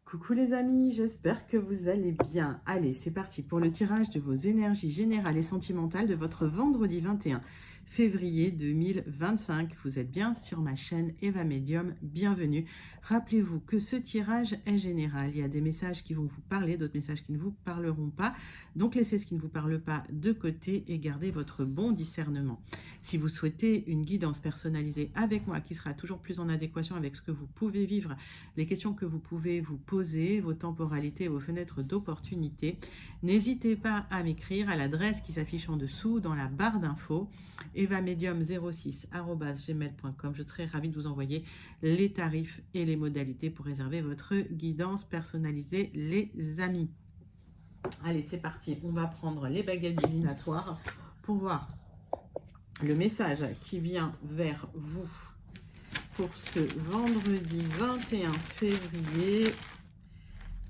Coucou les amis, j'espère que vous allez bien. Allez, c'est parti pour le tirage de vos énergies générales et sentimentales de votre vendredi 21 février 2025. Vous êtes bien sur ma chaîne Eva Medium, bienvenue. Rappelez-vous que ce tirage est général. Il y a des messages qui vont vous parler, d'autres messages qui ne vous parleront pas. Donc laissez ce qui ne vous parle pas de côté et gardez votre bon discernement. Si vous souhaitez une guidance personnalisée avec moi qui sera toujours plus en adéquation avec ce que vous pouvez vivre, les questions que vous pouvez vous poser, vos temporalités, vos fenêtres d'opportunité, n'hésitez pas à m'écrire à l'adresse qui s'affiche en dessous dans la barre d'infos, evamedium06@gmail.com. Je serai ravie de vous envoyer les tarifs et les modalités pour réserver votre guidance personnalisée, les amis. Allez, c'est parti. On va prendre les baguettes divinatoires pour voir le message qui vient vers vous pour ce vendredi 21 février.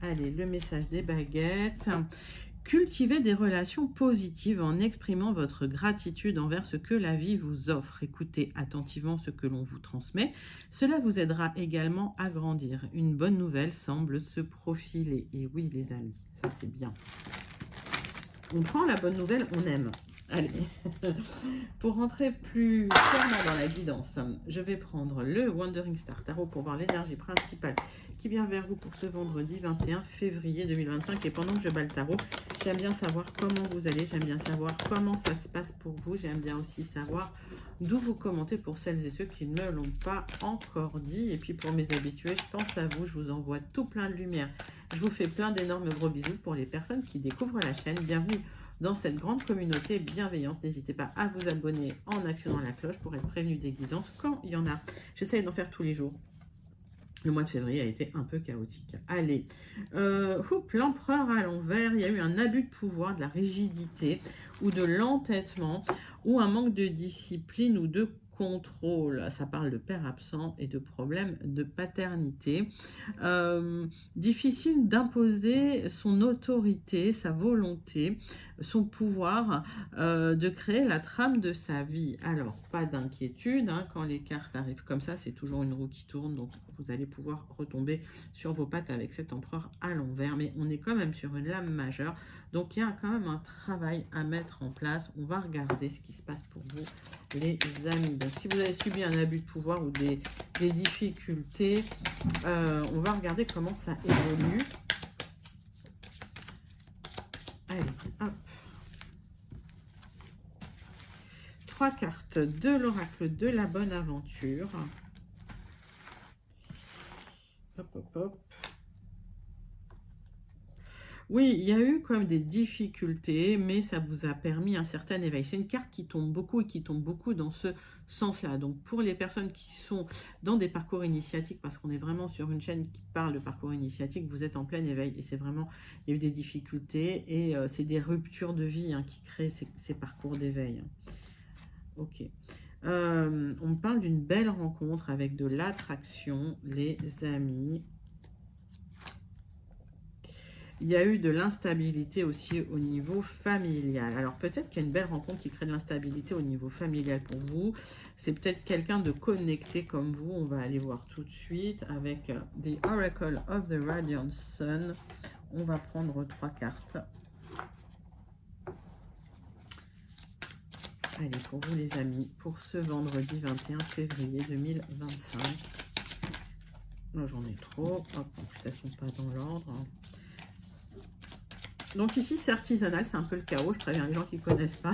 Allez, le message des baguettes. Cultivez des relations positives en exprimant votre gratitude envers ce que la vie vous offre. Écoutez attentivement ce que l'on vous transmet. Cela vous aidera également à grandir. Une bonne nouvelle semble se profiler. Et oui, les amis, ça c'est bien. On prend la bonne nouvelle, on aime. Allez, pour rentrer plus clairement dans la guidance, je vais prendre le Wandering Star Tarot pour voir l'énergie principale qui vient vers vous pour ce vendredi 21 février 2025. Et pendant que je bats le tarot, j'aime bien savoir comment vous allez, j'aime bien savoir comment ça se passe pour vous, j'aime bien aussi savoir d'où vous commentez pour celles et ceux qui ne me l'ont pas encore dit. Et puis pour mes habitués, je pense à vous, je vous envoie tout plein de lumière. Je vous fais plein d'énormes gros bisous. Pour les personnes qui découvrent la chaîne, bienvenue dans cette grande communauté bienveillante. N'hésitez pas à vous abonner en actionnant la cloche pour être prévenu des guidances quand il y en a. J'essaye d'en faire tous les jours. Le mois de février a été un peu chaotique. Allez, l'empereur à l'envers, il y a eu un abus de pouvoir, de la rigidité ou de l'entêtement ou un manque de discipline ou de contrôle. Ça parle de père absent et de problèmes de paternité. Difficile d'imposer son autorité, sa volonté, son pouvoir, de créer la trame de sa vie. Alors, pas d'inquiétude, hein, quand les cartes arrivent comme ça, c'est toujours une roue qui tourne, donc vous allez pouvoir retomber sur vos pattes avec cet empereur à l'envers, mais on est quand même sur une lame majeure, donc il y a quand même un travail à mettre en place. On va regarder ce qui se passe pour vous, les amis. Donc, si vous avez subi un abus de pouvoir ou des difficultés, on va regarder comment ça évolue. Allez, hop. 3 cartes de l'oracle de la bonne aventure. Hop, hop, hop. Oui, il y a eu quand même des difficultés, mais ça vous a permis un certain éveil. C'est une carte qui tombe beaucoup et qui tombe beaucoup dans ce sens-là. Donc, pour les personnes qui sont dans des parcours initiatiques, parce qu'on est vraiment sur une chaîne qui parle de parcours initiatique, vous êtes en plein éveil. Et c'est vraiment, il y a eu des difficultés et c'est des ruptures de vie, hein, qui créent ces parcours d'éveil. Ok. On parle d'une belle rencontre avec de l'attraction, les amis. Il y a eu de l'instabilité aussi au niveau familial. Alors peut-être qu'il y a une belle rencontre qui crée de l'instabilité au niveau familial pour vous. C'est peut-être quelqu'un de connecté comme vous. On va aller voir tout de suite avec The Oracle of the Radiant Sun. On va prendre 3 cartes. Allez, pour vous les amis, pour ce vendredi 21 février 2025. Là, j'en ai trop. Hop, en plus, elles ne sont pas dans l'ordre. Donc ici, c'est artisanal, c'est un peu le chaos. Je préviens les gens qui ne connaissent pas.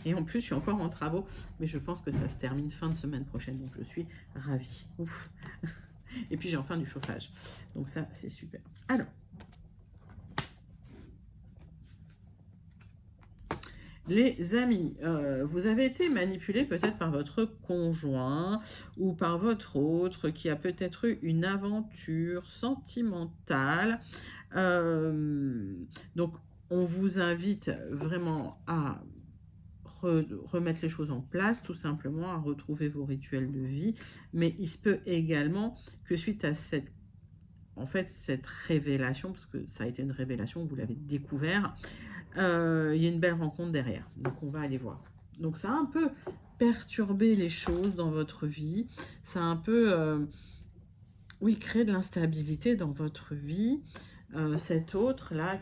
Et en plus, je suis encore en travaux. Mais je pense que ça se termine fin de semaine prochaine. Donc, je suis ravie. Ouf. Et puis, j'ai enfin du chauffage. Donc ça, c'est super. Alors. Les amis, vous avez été manipulé peut-être par votre conjoint ou par votre autre qui a peut-être eu une aventure sentimentale. Donc, on vous invite vraiment à remettre les choses en place, tout simplement, à retrouver vos rituels de vie. Mais il se peut également que suite à cette révélation, parce que ça a été une révélation, vous l'avez découvert, il y a une belle rencontre derrière. Donc, on va aller voir. Donc, ça a un peu perturbé les choses dans votre vie. Ça a un peu oui, créer de l'instabilité dans votre vie. Cet autre-là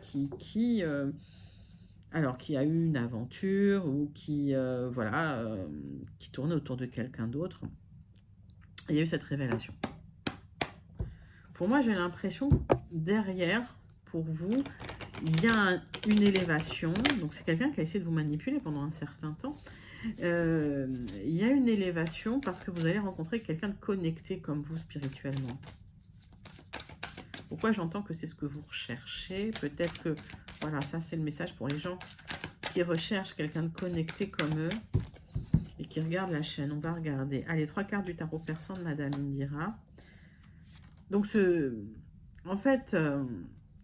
alors, qui a eu une aventure ou qui, voilà, qui tournait autour de quelqu'un d'autre. Il y a eu cette révélation. Pour moi, j'ai l'impression que derrière, pour vous, il y a une élévation. Donc, c'est quelqu'un qui a essayé de vous manipuler pendant un certain temps. Il y a une élévation parce que vous allez rencontrer quelqu'un de connecté comme vous spirituellement. Pourquoi j'entends que c'est ce que vous recherchez? Peut-être que, voilà, ça c'est le message pour les gens qui recherchent quelqu'un de connecté comme eux et qui regardent la chaîne. On va regarder. Allez, 3 cartes du tarot persan de Madame Indira. Donc, en fait,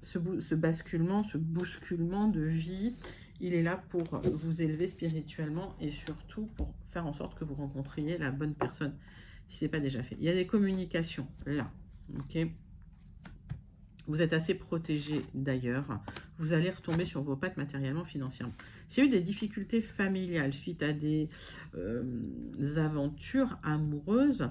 ce basculement, ce bousculement de vie, il est là pour vous élever spirituellement et surtout pour faire en sorte que vous rencontriez la bonne personne, si ce n'est pas déjà fait. Il y a des communications là, ok? Vous êtes assez protégé d'ailleurs. Vous allez retomber sur vos pattes matériellement, financièrement. S'il y a eu des difficultés familiales suite à des aventures amoureuses,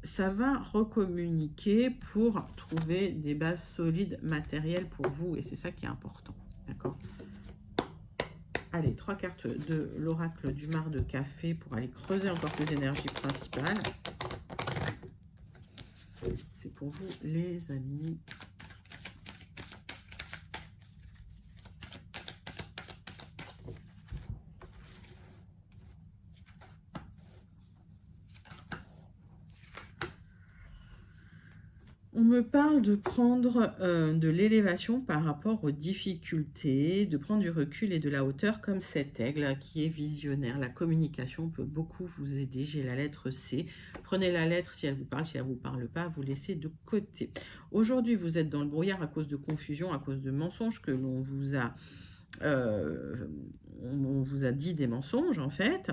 ça va recommuniquer pour trouver des bases solides matérielles pour vous. Et c'est ça qui est important. D'accord? Allez, 3 cartes de l'oracle du mar de café pour aller creuser encore ces énergies principales. C'est pour vous, les amis. On me parle de prendre de l'élévation par rapport aux difficultés, de prendre du recul et de la hauteur comme cet aigle qui est visionnaire. La communication peut beaucoup vous aider. J'ai la lettre C. Prenez la lettre si elle vous parle, si elle ne vous parle pas, vous laissez de côté. Aujourd'hui, vous êtes dans le brouillard à cause de confusion, à cause de mensonges que l'on vous a... on vous a dit des mensonges en fait.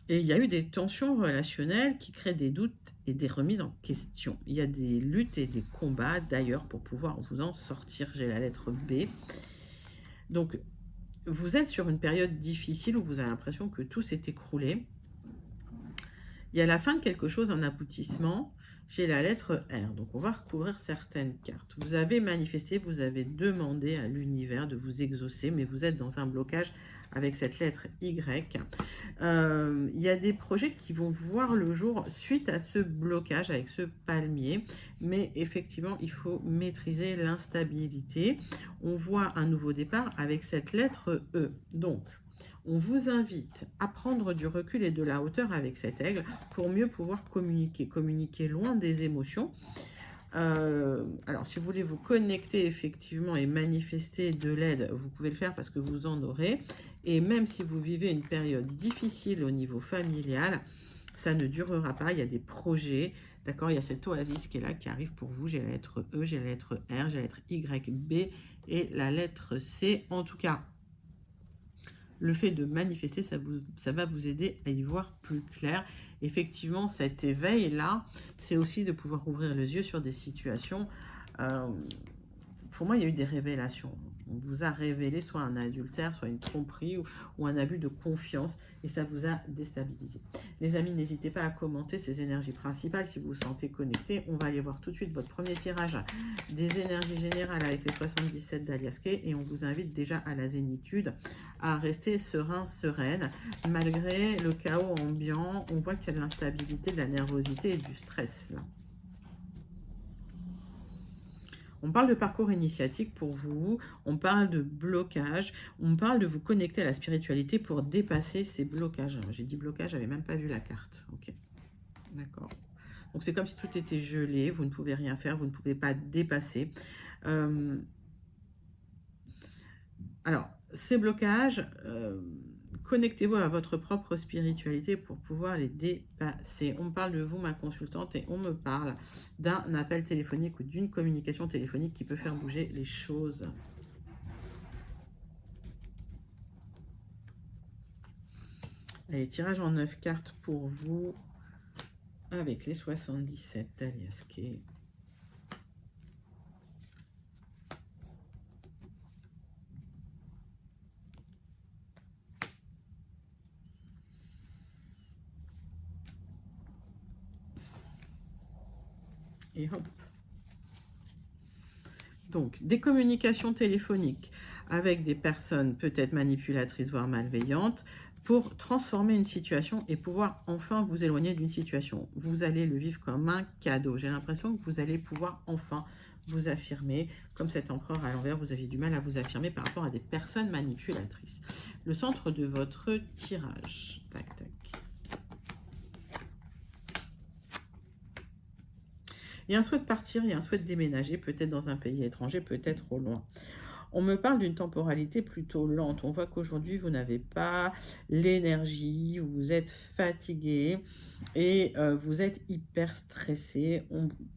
Et il y a eu des tensions relationnelles qui créent des doutes et des remises en question. Il y a des luttes et des combats d'ailleurs pour pouvoir vous en sortir. J'ai la lettre B. Donc, vous êtes sur une période difficile où vous avez l'impression que tout s'est écroulé. Il y a la fin de quelque chose, un aboutissement. J'ai la lettre R. Donc, on va recouvrir certaines cartes. Vous avez manifesté, vous avez demandé à l'univers de vous exaucer, mais vous êtes dans un blocage avec cette lettre Y. Il y a des projets qui vont voir le jour suite à ce blocage avec ce palmier. Mais effectivement, il faut maîtriser l'instabilité. On voit un nouveau départ avec cette lettre E. Donc, on vous invite à prendre du recul et de la hauteur avec cet aigle pour mieux pouvoir communiquer. Communiquer loin des émotions. Alors, si vous voulez vous connecter effectivement et manifester de l'aide, vous pouvez le faire parce que vous en aurez. Et même si vous vivez une période difficile au niveau familial, ça ne durera pas. Il y a des projets, d'accord? Il y a cette oasis qui est là, qui arrive pour vous. J'ai la lettre E, j'ai la lettre R, j'ai la lettre Y, B et la lettre C. En tout cas, le fait de manifester, ça va vous aider à y voir plus clair. Effectivement, cet éveil-là, c'est aussi de pouvoir ouvrir les yeux sur des situations. Pour moi, il y a eu des révélations. On vous a révélé soit un adultère, soit une tromperie ou un abus de confiance et ça vous a déstabilisé. Les amis, n'hésitez pas à commenter ces énergies principales si vous vous sentez connecté. On va aller voir tout de suite votre premier tirage des énergies générales avec les 77 d'Aliaske et on vous invite déjà à la zénitude, à rester serein, sereine. Malgré le chaos ambiant, on voit qu'il y a de l'instabilité, de la nervosité et du stress là. On parle de parcours initiatique pour vous, on parle de blocage, on parle de vous connecter à la spiritualité pour dépasser ces blocages. J'ai dit blocage, j'avais même pas vu la carte. Ok, d'accord. Donc c'est comme si tout était gelé, vous ne pouvez rien faire, vous ne pouvez pas dépasser. Alors, ces blocages... connectez-vous à votre propre spiritualité pour pouvoir les dépasser. On me parle de vous, ma consultante, et on me parle d'un appel téléphonique ou d'une communication téléphonique qui peut faire bouger les choses. Allez, tirage en 9 cartes pour vous avec les 77 d'Aliaske. Et hop. Donc, des communications téléphoniques avec des personnes peut-être manipulatrices, voire malveillantes, pour transformer une situation et pouvoir enfin vous éloigner d'une situation. Vous allez le vivre comme un cadeau. J'ai l'impression que vous allez pouvoir enfin vous affirmer. Comme cet empereur à l'envers, vous aviez du mal à vous affirmer par rapport à des personnes manipulatrices. Le centre de votre tirage. Tac, tac. Il y a un souhait de partir, il y a un souhait de déménager, peut-être dans un pays étranger, peut-être au loin. On me parle d'une temporalité plutôt lente. On voit qu'aujourd'hui, vous n'avez pas l'énergie, vous êtes fatigué et vous êtes hyper stressé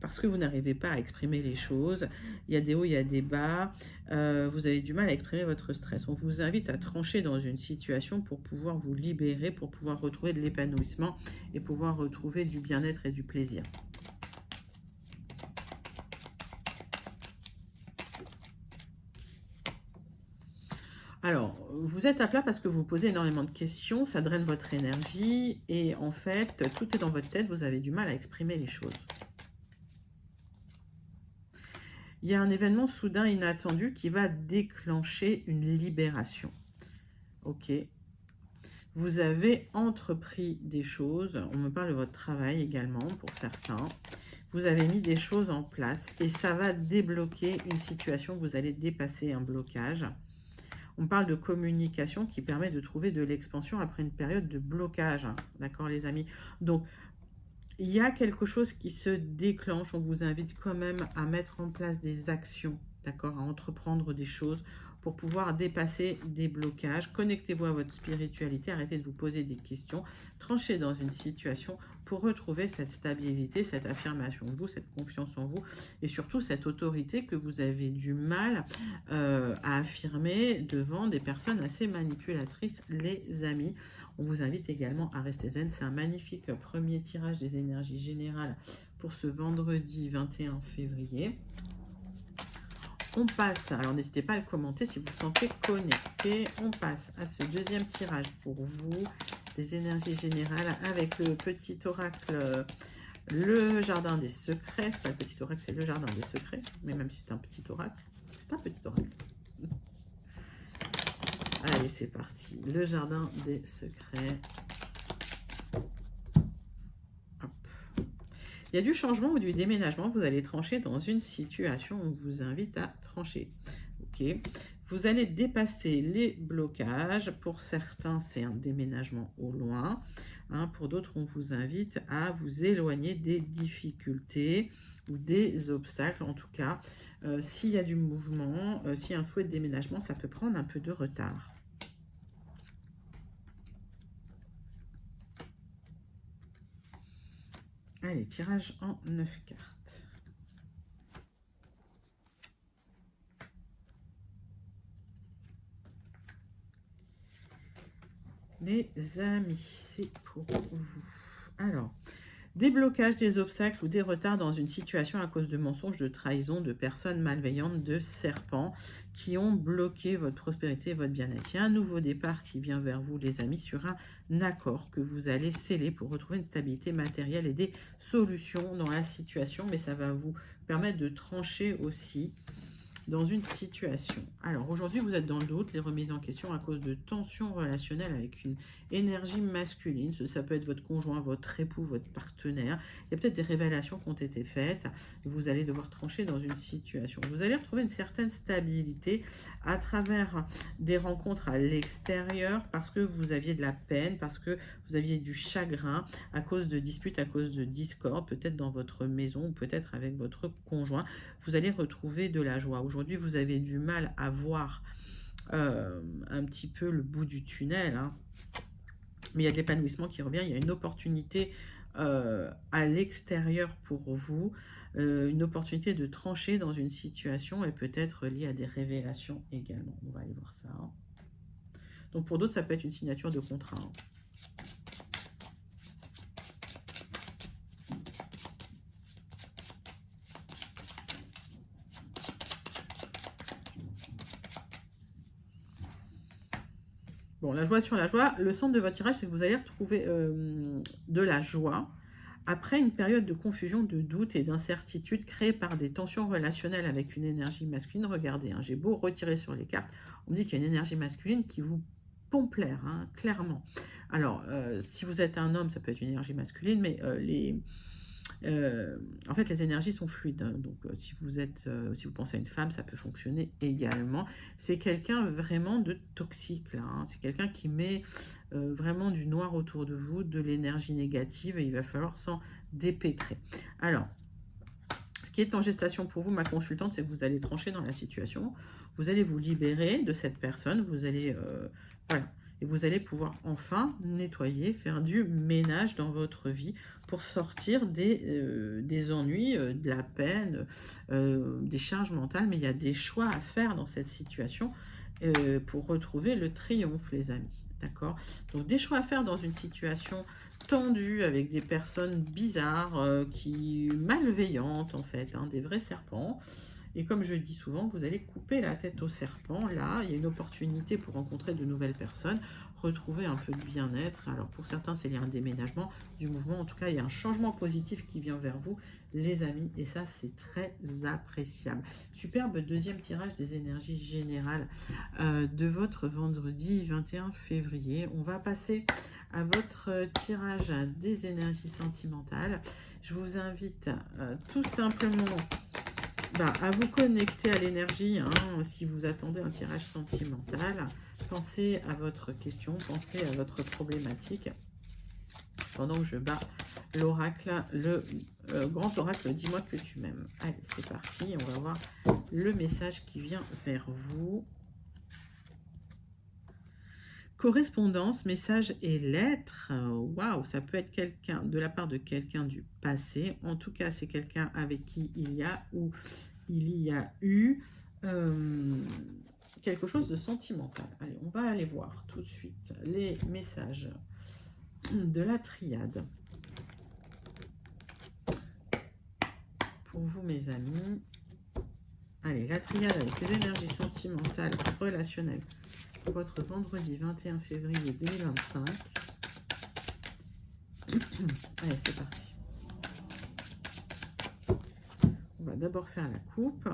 parce que vous n'arrivez pas à exprimer les choses. Il y a des hauts, il y a des bas. Vous avez du mal à exprimer votre stress. On vous invite à trancher dans une situation pour pouvoir vous libérer, pour pouvoir retrouver de l'épanouissement et pouvoir retrouver du bien-être et du plaisir. Alors, vous êtes à plat parce que vous posez énormément de questions, ça draine votre énergie et en fait, tout est dans votre tête, vous avez du mal à exprimer les choses. Il y a un événement soudain inattendu qui va déclencher une libération. Ok. Vous avez entrepris des choses, on me parle de votre travail également pour certains. Vous avez mis des choses en place et ça va débloquer une situation, vous allez dépasser un blocage. On parle de communication qui permet de trouver de l'expansion après une période de blocage. Hein. D'accord, les amis? Donc, il y a quelque chose qui se déclenche. On vous invite quand même à mettre en place des actions, d'accord, à entreprendre des choses pour pouvoir dépasser des blocages. Connectez-vous à votre spiritualité, arrêtez de vous poser des questions, tranchez dans une situation pour retrouver cette stabilité, cette affirmation de vous, cette confiance en vous et surtout cette autorité que vous avez du mal à affirmer devant des personnes assez manipulatrices, les amis. On vous invite également à rester zen. C'est un magnifique premier tirage des énergies générales pour ce vendredi 21 février. On passe, alors n'hésitez pas à le commenter si vous vous sentez connecté. On passe à ce deuxième tirage pour vous, des énergies générales avec le petit oracle, le jardin des secrets. C'est pas le petit oracle, c'est le jardin des secrets. Mais même si c'est un petit oracle, c'est un petit oracle. Allez, c'est parti. Le jardin des secrets. Hop. Il y a du changement ou du déménagement. Vous allez trancher dans une situation. On vous invite à trancher. Ok. Vous allez dépasser les blocages. Pour certains, c'est un déménagement au loin. Hein, pour d'autres, on vous invite à vous éloigner des difficultés ou des obstacles. En tout cas, s'il y a du mouvement, s'il y a un souhait de déménagement, ça peut prendre un peu de retard. Allez, tirage en 9 cartes. Les amis, c'est pour vous. Alors, déblocage des obstacles ou des retards dans une situation à cause de mensonges, de trahison, de personnes malveillantes, de serpents qui ont bloqué votre prospérité et votre bien-être. Il y a un nouveau départ qui vient vers vous, les amis, sur un accord que vous allez sceller pour retrouver une stabilité matérielle et des solutions dans la situation. Mais ça va vous permettre de trancher aussi dans une situation. Alors aujourd'hui, vous êtes dans le doute, les remises en question à cause de tensions relationnelles avec une énergie masculine. Ça peut être votre conjoint, votre époux, votre partenaire. Il y a peut-être des révélations qui ont été faites. Et vous allez devoir trancher dans une situation. Vous allez retrouver une certaine stabilité à travers des rencontres à l'extérieur parce que vous aviez de la peine, parce que vous aviez du chagrin à cause de disputes, à cause de discordes, peut-être dans votre maison ou peut-être avec votre conjoint. Vous allez retrouver de la joie. Aujourd'hui, vous avez du mal à voir un petit peu le bout du tunnel, hein. Mais il y a de l'épanouissement qui revient, il y a une opportunité à l'extérieur pour vous, une opportunité de trancher dans une situation et peut-être liée à des révélations également. On va aller voir ça. Hein. Donc pour d'autres, ça peut être une signature de contrat. Hein. Bon, la joie sur la joie. Le centre de votre tirage, c'est que vous allez retrouver de la joie Après une période de confusion, de doute et d'incertitude créée par des tensions relationnelles avec une énergie masculine, regardez, hein, j'ai beau retirer sur les cartes, on me dit qu'il y a une énergie masculine qui vous pompe l'air, hein, clairement. Alors, si vous êtes un homme, ça peut être une énergie masculine, mais en fait, les énergies sont fluides, hein, donc si vous pensez à une femme, ça peut fonctionner également. C'est quelqu'un vraiment de toxique, là, hein. C'est quelqu'un qui met vraiment du noir autour de vous, de l'énergie négative, et il va falloir s'en dépêtrer. Alors, ce qui est en gestation pour vous, ma consultante, c'est que vous allez trancher dans la situation, vous allez vous libérer de cette personne, vous allez... voilà. Et vous allez pouvoir enfin nettoyer, faire du ménage dans votre vie pour sortir des ennuis, de la peine, des charges mentales. Mais il y a des choix à faire dans cette situation pour retrouver le triomphe, les amis. D'accord? Donc, des choix à faire dans une situation tendue avec des personnes bizarres, malveillantes en fait, hein, des vrais serpents. Et comme je dis souvent, vous allez couper la tête au serpent. Là, il y a une opportunité pour rencontrer de nouvelles personnes, retrouver un peu de bien-être. Alors pour certains, c'est lié à un déménagement, du mouvement. En tout cas, il y a un changement positif qui vient vers vous, les amis. Et ça, c'est très appréciable. Superbe deuxième tirage des énergies générales de votre vendredi 21 février. On va passer à votre tirage des énergies sentimentales. Je vous invite tout simplement à vous connecter à l'énergie, hein, si vous attendez un tirage sentimental. Pensez à votre question, pensez à votre problématique. Pendant que je bats l'oracle, le grand oracle, dis-moi que tu m'aimes. Allez, c'est parti, on va voir le message qui vient vers vous. Correspondance, message et lettres. Waouh, ça peut être quelqu'un de la part de quelqu'un du passé. En tout cas, c'est quelqu'un avec qui il y a eu quelque chose de sentimental. Allez, on va aller voir tout de suite les messages de la triade. Pour vous, mes amis. Allez, la triade avec les énergies sentimentales, relationnelles. Votre vendredi 21 février 2025. Allez, c'est parti. On va d'abord faire la coupe.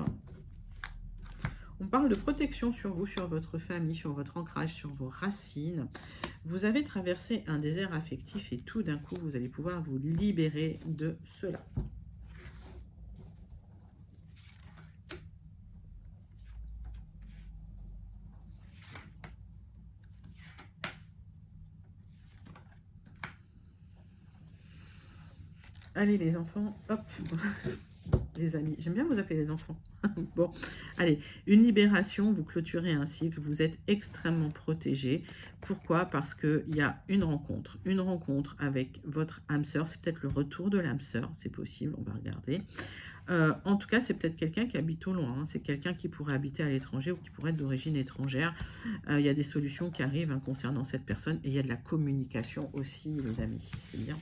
On parle de protection sur vous, sur votre famille, sur votre ancrage, sur vos racines. Vous avez traversé un désert affectif et tout d'un coup, vous allez pouvoir vous libérer de cela. Allez les enfants, hop, les amis, j'aime bien vous appeler les enfants. Bon, allez, une libération, vous clôturez un cycle, vous êtes extrêmement protégé. Pourquoi? Parce qu'il y a une rencontre avec votre âme sœur, c'est peut-être le retour de l'âme sœur, c'est possible, on va regarder. En tout cas, c'est peut-être quelqu'un qui habite au loin, hein. C'est quelqu'un qui pourrait habiter à l'étranger ou qui pourrait être d'origine étrangère. Il y a des solutions qui arrivent, hein, concernant cette personne et il y a de la communication aussi, les amis, c'est bien.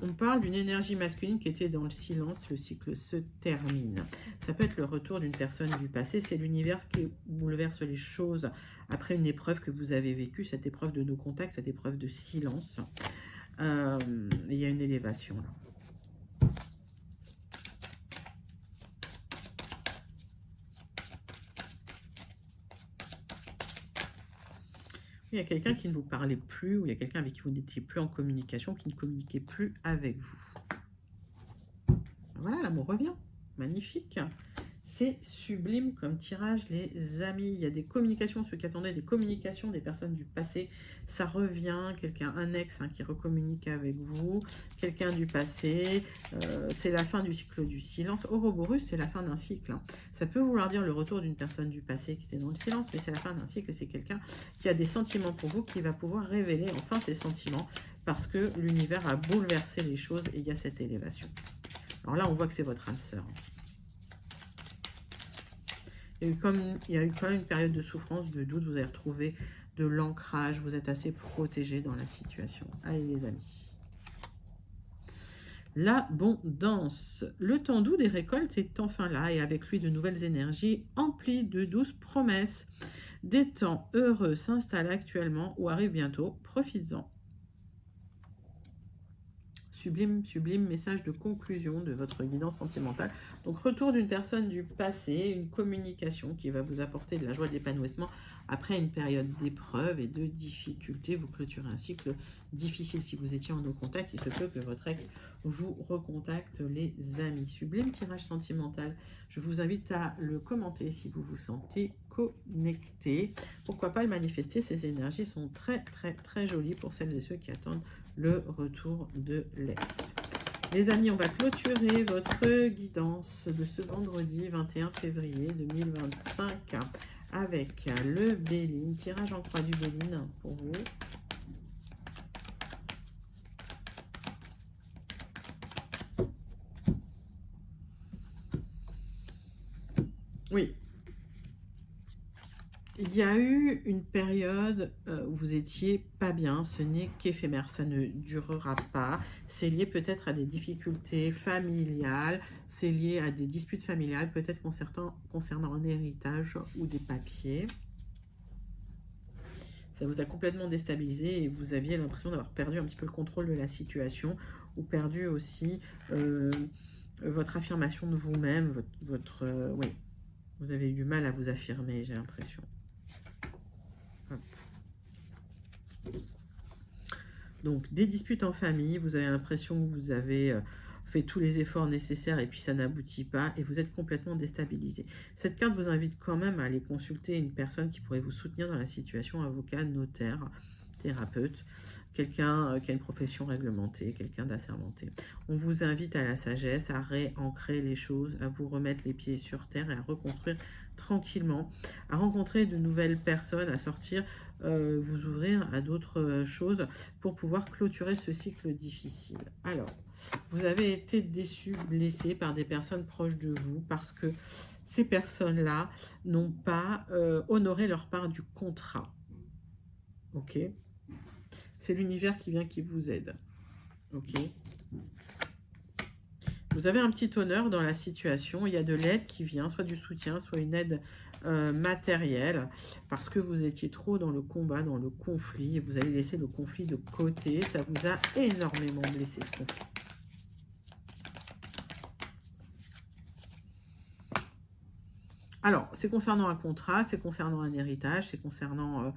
On parle d'une énergie masculine qui était dans le silence, le cycle se termine. Ça peut être le retour d'une personne du passé, c'est l'univers qui bouleverse les choses après une épreuve que vous avez vécue, cette épreuve de no contact, cette épreuve de silence. Il y a une élévation là. Il y a quelqu'un qui ne vous parlait plus, ou il y a quelqu'un avec qui vous n'étiez plus en communication, qui ne communiquait plus avec vous. Voilà, l'amour revient. Magnifique. C'est sublime comme tirage, les amis. Il y a des communications, ceux qui attendaient des communications des personnes du passé. Ça revient, un ex, hein, qui recommunique avec vous, quelqu'un du passé. C'est la fin du cycle du silence. Ouroboros, c'est la fin d'un cycle, hein. Ça peut vouloir dire le retour d'une personne du passé qui était dans le silence, mais c'est la fin d'un cycle et c'est quelqu'un qui a des sentiments pour vous, qui va pouvoir révéler enfin ses sentiments parce que l'univers a bouleversé les choses et il y a cette élévation. Alors là, on voit que c'est votre âme sœur. Il y a eu quand même une période de souffrance, de doute, vous avez retrouvé de l'ancrage, vous êtes assez protégé dans la situation. Allez les amis. L'abondance. Le temps doux des récoltes est enfin là et avec lui de nouvelles énergies emplies de douces promesses. Des temps heureux s'installent actuellement ou arrivent bientôt. Profites-en. sublime, sublime message de conclusion de votre guidance sentimentale. Donc, retour d'une personne du passé, une communication qui va vous apporter de la joie, de l'épanouissement après une période d'épreuve et de difficulté. Vous clôturez un cycle difficile. Si vous étiez en no contact, il se peut que votre ex vous recontacte, les amis. Sublime tirage sentimental. Je vous invite à le commenter si vous vous sentez connecté. Pourquoi pas le manifester? Ces énergies sont très, très, très jolies pour celles et ceux qui attendent le retour de l'ex. Les amis, on va clôturer votre guidance de ce vendredi 21 février 2025 avec le Béline, tirage en croix du Béline pour vous. Oui. Il y a eu une période où vous étiez pas bien, ce n'est qu'éphémère, ça ne durera pas. C'est lié peut-être à des difficultés familiales, c'est lié à des disputes familiales, peut-être concernant un héritage ou des papiers. Ça vous a complètement déstabilisé et vous aviez l'impression d'avoir perdu un petit peu le contrôle de la situation ou perdu aussi votre affirmation de vous-même, oui, vous avez eu du mal à vous affirmer, j'ai l'impression. Donc, des disputes en famille, vous avez l'impression que vous avez fait tous les efforts nécessaires et puis ça n'aboutit pas et vous êtes complètement déstabilisé. Cette carte vous invite quand même à aller consulter une personne qui pourrait vous soutenir dans la situation, avocat, notaire, thérapeute, quelqu'un qui a une profession réglementée, quelqu'un d'assermenté. On vous invite à la sagesse, à réancrer les choses, à vous remettre les pieds sur terre et à reconstruire tranquillement, à rencontrer de nouvelles personnes, à sortir, vous ouvrir à d'autres choses pour pouvoir clôturer ce cycle difficile. Alors, vous avez été déçu, blessé par des personnes proches de vous parce que ces personnes-là n'ont pas honoré leur part du contrat. Ok? C'est l'univers qui vient, qui vous aide. Ok? Vous avez un petit honneur dans la situation. Il y a de l'aide qui vient, soit du soutien, soit une aide matérielle, parce que vous étiez trop dans le combat, dans le conflit, et vous allez laisser le conflit de côté. Ça vous a énormément blessé, ce conflit. Alors, c'est concernant un contrat, c'est concernant un héritage, c'est concernant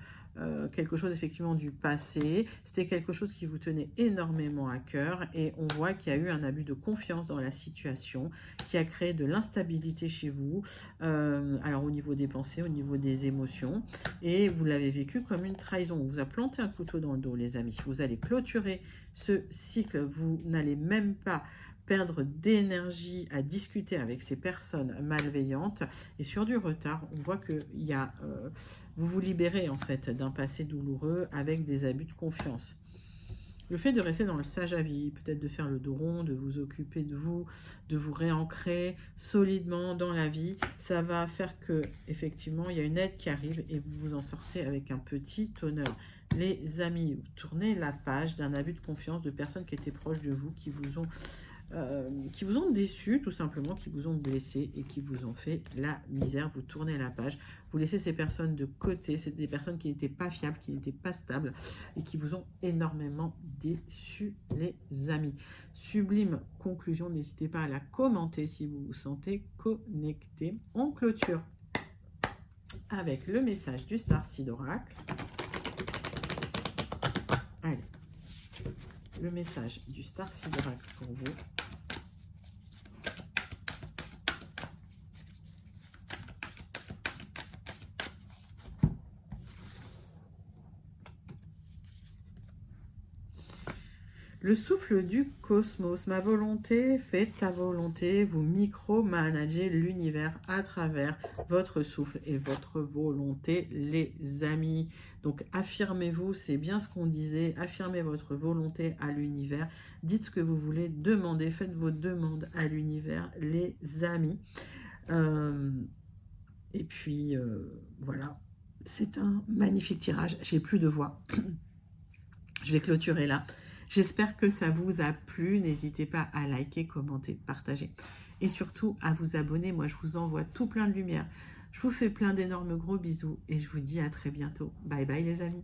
quelque chose effectivement du passé. C'était quelque chose qui vous tenait énormément à cœur et on voit qu'il y a eu un abus de confiance dans la situation qui a créé de l'instabilité chez vous, alors au niveau des pensées, au niveau des émotions, et vous l'avez vécu comme une trahison. On vous a planté un couteau dans le dos, les amis. Si vous allez clôturer ce cycle, vous n'allez même pas perdre d'énergie à discuter avec ces personnes malveillantes et sur du retard, on voit que vous vous libérez en fait d'un passé douloureux avec des abus de confiance. Le fait de rester dans le sage à vie, peut-être de faire le dos rond, de vous occuper de vous réancrer solidement dans la vie, ça va faire que effectivement il y a une aide qui arrive et vous vous en sortez avec un petit honneur. Les amis, vous tournez la page d'un abus de confiance de personnes qui étaient proches de vous, qui vous ont déçu tout simplement, qui vous ont blessé et qui vous ont fait la misère. Vous tournez la page, vous laissez ces personnes de côté, c'est des personnes qui n'étaient pas fiables, qui n'étaient pas stables et qui vous ont énormément déçu, les amis. Sublime conclusion, n'hésitez pas à la commenter si vous vous sentez connecté. On clôture avec le message du Starseed Oracle. Allez, le message du Starseed Oracle pour vous. Le souffle du cosmos, ma volonté fait ta volonté, vous micro-managez l'univers à travers votre souffle et votre volonté, les amis. Donc affirmez-vous, c'est bien ce qu'on disait, affirmez votre volonté à l'univers, dites ce que vous voulez, demandez, faites vos demandes à l'univers, les amis. Et puis voilà, c'est un magnifique tirage, j'ai plus de voix. Je vais clôturer là. J'espère que ça vous a plu. N'hésitez pas à liker, commenter, partager. Et surtout à vous abonner. Moi, je vous envoie tout plein de lumière. Je vous fais plein d'énormes gros bisous. Et je vous dis à très bientôt. Bye bye les amis.